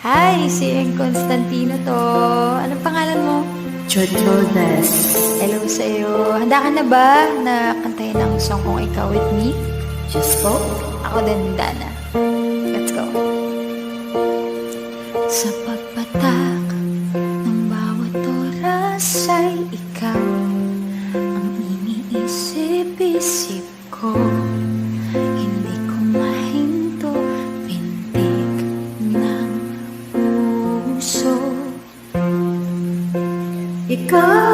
Hi, si Constantino to. Anong pangalan mo? Chochodas. Hello sa'yo. Handa ka na ba na kantayin ang song kong Ikaw With Me? Diyos po. Ako din, handa na. Let's go. Sa pagpatak ng bawat oras ay ikaw ang iniisip-isip ko. Hindi ko mahinto pintig ng puso. Ikaw